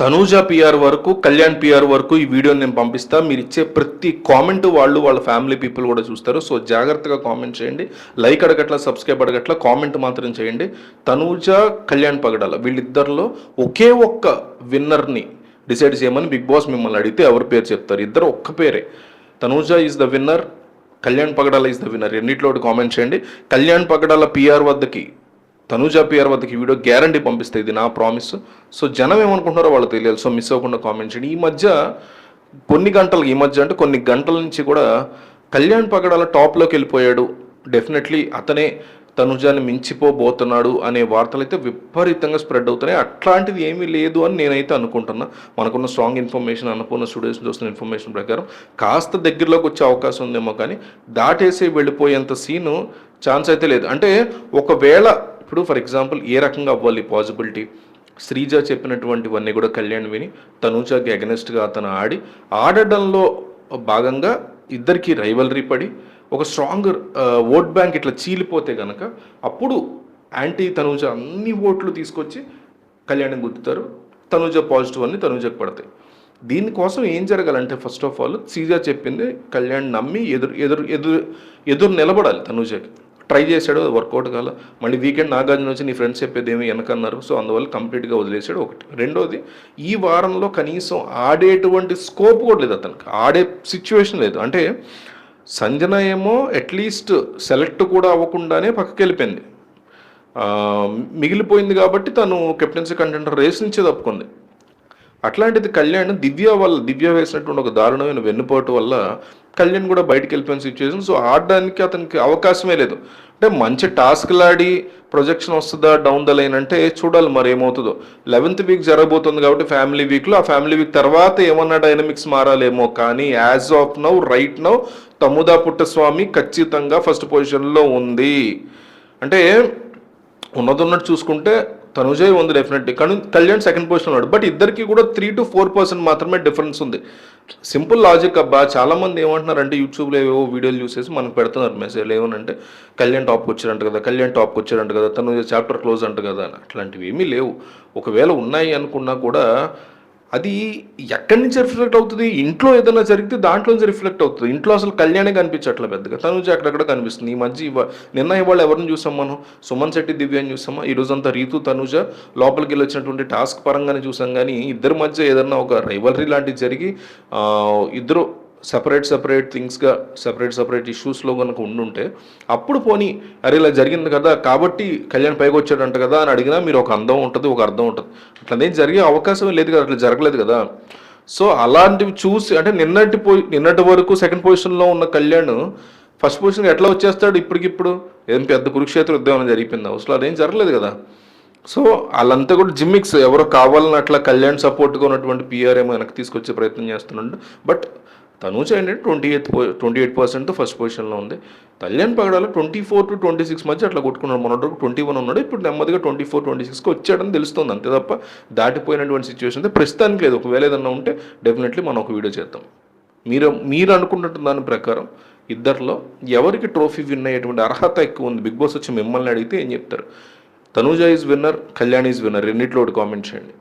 Tanuja PR వరకు, Kalyan PR వరకు ఈ వీడియోని నేను పంపిస్తా. మీరు ఇచ్చే ప్రతి కామెంట్ వాళ్ళ ఫ్యామిలీ పీపుల్ కూడా చూస్తారు. సో జాగ్రత్తగా కామెంట్ చేయండి. లైక్ అడగట్లా, సబ్స్క్రైబ్ అడగట్లా, కామెంట్ మాత్రం చేయండి. తనూజ, కళ్యాణ్ పగడాల వీళ్ళిద్దరిలో ఒకే ఒక్క విన్నర్ని డిసైడ్ చేయమని బిగ్ బాస్ మిమ్మల్ని అడిగితే ఎవరి పేరు చెప్తారు? ఇద్దరు ఒక్క పేరే. Tanuja is the winner, Kalyan Pagadala is the winner. రెండిట్లో కామెంట్ చేయండి. కళ్యాణ్ పగడాల పిఆర్ వద్దకి, తనూజ పిఆర్ వద్దకి వీడియో గ్యారంటీ పంపిస్తే, ఇది నా ప్రామిస్. సో జనం ఏమనుకుంటున్నారో వాళ్ళు తెలియాలి. సో మిస్ అవ్వకుండా కామెంట్ చేయండి. ఈ మధ్య అంటే కొన్ని గంటల నుంచి కూడా కళ్యాణ్ పగడాల టాప్లోకి వెళ్ళిపోయాడు, డెఫినెట్లీ అతనే తనుజాని మించిపోబోతున్నాడు అనే వార్తలు అయితే విపరీతంగా స్ప్రెడ్ అవుతున్నాయి. అట్లాంటిది ఏమీ లేదు అని నేనైతే అనుకుంటున్నా. మనకున్న స్ట్రాంగ్ ఇన్ఫర్మేషన్, అన్నపూర్ణ స్టూడియోస్ చూస్తున్న ఇన్ఫర్మేషన్ ప్రకారం కాస్త దగ్గరలోకి వచ్చే అవకాశం ఉందేమో, కానీ దాటేసి వెళ్ళిపోయేంత సీను ఛాన్స్ అయితే లేదు. అంటే ఒకవేళ ఇప్పుడు ఫర్ ఎగ్జాంపుల్ ఏ రకంగా అవ్వాలి పాసిబిలిటీ, శ్రీజ చెప్పినటువంటివన్నీ కూడా కళ్యాణ్ విని తనూజాకి అగెనెస్ట్గా అతను ఆడడంలో భాగంగా ఇద్దరికి రైవలరీ పడి ఒక స్ట్రాంగ్ ఓట్ బ్యాంక్ ఇట్లా చీలిపోతే కనుక అప్పుడు యాంటీ తనూజ అన్ని ఓట్లు తీసుకొచ్చి కళ్యాణ్ గుర్తుతారు. తనూజ పాజిటివ్ అన్ని తనూజకు పడతాయి. దీనికోసం ఏం జరగాలంటే ఫస్ట్ ఆఫ్ ఆల్ శ్రీజ చెప్పింది కళ్యాణ్ నమ్మి ఎదురు నిలబడాలి. తనూజకి ట్రై చేశాడు, అది వర్కౌట్ కాల. మళ్ళీ వీకెండ్ నాగార్జున వచ్చి నీ ఫ్రెండ్స్ చెప్పేది ఏమి వెనకన్నారు. సో అందువల్ల కంప్లీట్గా వదిలేశాడు. ఒకటి. రెండోది, ఈ వారంలో కనీసం ఆడేటువంటి స్కోప్ కూడా లేదు, అతనికి ఆడే సిచ్యువేషన్ లేదు. అంటే సంజన ఏమో అట్లీస్ట్ సెలెక్ట్ కూడా అవ్వకుండానే పక్కకి వెళ్ళిపోయింది, మిగిలిపోయింది కాబట్టి తను కెప్టెన్సీ కంటెండర్ రేస్ నుంచే తప్పుకుంది. అట్లాంటిది కళ్యాణ్ దివ్య వేసినటువంటి ఒక దారుణమైన వెన్నుపోటు వల్ల కళ్యాణ్ కూడా బయటకు వెళ్ళిపోయిన సిచ్యువేషన్. సో ఆడడానికి అతనికి అవకాశమే లేదు. అంటే మంచి టాస్క్లాడి ప్రొజెక్షన్ వస్తుందా డౌన్ ద లైన్ అంటే చూడాలి మరి ఏమవుతుందో. 11th వీక్ జరగబోతుంది కాబట్టి ఫ్యామిలీ వీక్లో, ఆ ఫ్యామిలీ వీక్ తర్వాత ఏమన్నా డైనమిక్స్ మారాలేమో. కానీ as of now, right now తమ్ముదా పుట్టస్వామి ఖచ్చితంగా ఫస్ట్ పొజిషన్లో ఉంది. అంటే ఉన్నట్టు చూసుకుంటే తనుజే ఉంది డెఫినెట్లీ, కానీ కళ్యాణ్ సెకండ్ పొజిషన్ ఉన్నాడు. బట్ ఇద్దరికి కూడా 3 to 4% మాత్రమే డిఫరెన్స్ ఉంది. సింపుల్ లాజిక్ అబ్బా. చాలామంది ఏమంటున్నారంటే యూట్యూబ్లో ఏవో వీడియోలు చూసేసి మనకు పెడుతున్నారు మెసేజ్లు, ఏమనంటే కళ్యాణ్ టాప్కి వచ్చారంట కదా, తనుజ చాప్టర్ క్లోజ్ అంట కదా అని. అట్లాంటివి ఏమీ లేవు. ఒకవేళ ఉన్నాయి అనుకున్నా కూడా అది ఎక్కడి నుంచి రిఫ్లెక్ట్ అవుతుంది? ఇంట్లో ఏదైనా జరిగితే దాంట్లోంచి రిఫ్లెక్ట్ అవుతుంది. ఇంట్లో అసలు కళ్యాణే కనిపించట్లే పెద్దగా, తనుజ అక్కడక్కడ కనిపిస్తుంది. ఈ మధ్య ఇవాళ ఎవరిని చూసాం మనం? సుమన్ శెట్టి దివ్యాన్ని చూసామా? ఈ రోజంతా రీతు తనుజ లోపలికి వెళ్ళి వచ్చినటువంటి టాస్క్ పరంగానే చూసాం. కానీ ఇద్దరి మధ్య ఏదన్నా ఒక రైవలరీ లాంటిది జరిగి ఇద్దరు సెపరేట్ థింగ్స్గా సెపరేట్ ఇష్యూస్లో కనుక ఉండుంటే అప్పుడు పోనీ అరే ఇలా జరిగింది కదా కాబట్టి కళ్యాణ్ పైకి వచ్చాడంట కదా అని అడిగినా మీరు ఒక అందం ఉంటుంది, ఒక అర్థం ఉంటుంది. అట్లనేం జరిగే అవకాశం లేదు కదా, అట్లా జరగలేదు కదా. సో అలాంటివి చూసి అంటే నిన్నటి వరకు సెకండ్ పొజిషన్లో ఉన్న కళ్యాణ్ ఫస్ట్ పొజిషన్ ఎట్లా వచ్చేస్తాడు ఇప్పటికిప్పుడు? ఏం పెద్ద కురుక్షేత్ర యుద్ధం జరిగిపోయింది అసలు? అదేం జరగలేదు కదా. సో వాళ్ళంతా కూడా జిమ్మిక్స్, ఎవరో కావాలని అట్లా కళ్యాణ్ సపోర్ట్గా ఉన్నటువంటి పిఆర్ ఏమో వెనక్కి తీసుకొచ్చే ప్రయత్నం చేస్తున్నాడు. బట్ తనూజ ఏంటంటే 28% ఫస్ట్ పొజిషన్లో ఉంది. కళ్యాణ్ పగడాల 24 to 26 మధ్య అట్లా కొట్టుకున్నాడు. మొన్నటి వరకు 21 ఉన్నాడు, ఇప్పుడు నెమ్మదిగా 24-26కి వచ్చాడని తెలుస్తుంది. అంతే తప్ప దాటిపోయినటువంటి సిచ్యువేషన్ అయితే ప్రస్తుతానికి లేదు. ఒకవేళ ఏదన్నా ఉంటే డెఫినెట్లీ మనం ఒక వీడియో చేద్దాం. మీరు అనుకున్నట్టు దాని ప్రకారం ఇద్దరిలో ఎవరికి ట్రోఫీ విన్ అయ్యేటువంటి అర్హత ఎక్కువ ఉంది? బిగ్ బాస్ వచ్చి మిమ్మల్ని అడిగితే ఏం చెప్తారు? Tanuja is winner, Kalyan is winner. రెండిట్లో ఒకటి కామెంట్ చేయండి.